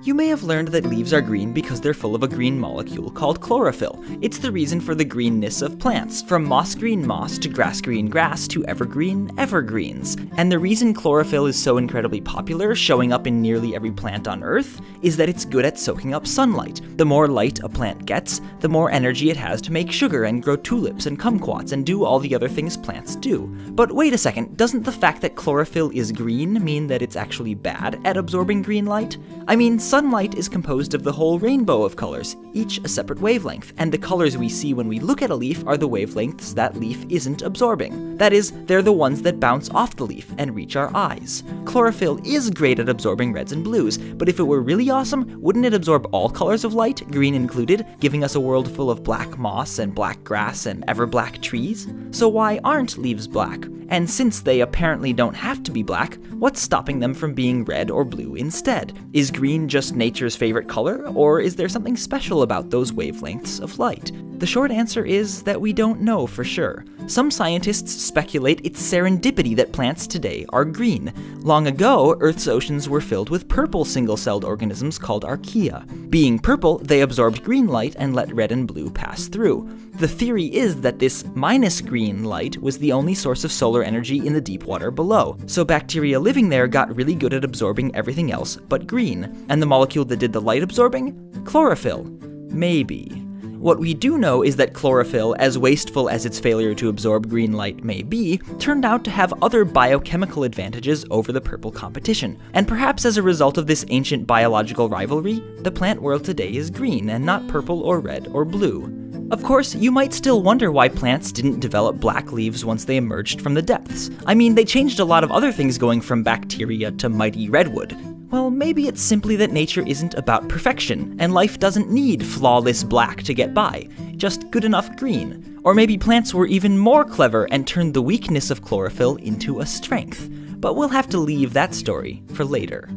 You may have learned that leaves are green because they're full of a green molecule called chlorophyll. It's the reason for the greenness of plants, from moss green moss to grass green grass to evergreen evergreens. And the reason chlorophyll is so incredibly popular, showing up in nearly every plant on Earth, is that it's good at soaking up sunlight. The more light a plant gets, the more energy it has to make sugar and grow tulips and kumquats and do all the other things plants do. But wait a second, doesn't the fact that chlorophyll is green mean that it's actually bad at absorbing green light? I mean, sunlight is composed of the whole rainbow of colors, each a separate wavelength, and the colors we see when we look at a leaf are the wavelengths that leaf isn't absorbing. That is, they're the ones that bounce off the leaf and reach our eyes. Chlorophyll is great at absorbing reds and blues, but if it were really awesome, wouldn't it absorb all colors of light, green included, giving us a world full of black moss and black grass and ever-black trees? So why aren't leaves black? And since they apparently don't have to be black, what's stopping them from being red or blue instead? Is green just nature's favorite color, or is there something special about those wavelengths of light? The short answer is that we don't know for sure. Some scientists speculate it's serendipity that plants today are green. Long ago, Earth's oceans were filled with purple single-celled organisms called archaea. Being purple, they absorbed green light and let red and blue pass through. The theory is that this minus green light was the only source of solar energy in the deep water below, so bacteria living there got really good at absorbing everything else but green. And the molecule that did the light absorbing? Chlorophyll. Maybe. What we do know is that chlorophyll, as wasteful as its failure to absorb green light may be, turned out to have other biochemical advantages over the purple competition. And perhaps as a result of this ancient biological rivalry, the plant world today is green and not purple or red or blue. Of course, you might still wonder why plants didn't develop black leaves once they emerged from the depths. I mean, they changed a lot of other things going from bacteria to mighty redwood. Well, maybe it's simply that nature isn't about perfection, and life doesn't need flawless black to get by, just good enough green. Or maybe plants were even more clever and turned the weakness of chlorophyll into a strength. But we'll have to leave that story for later.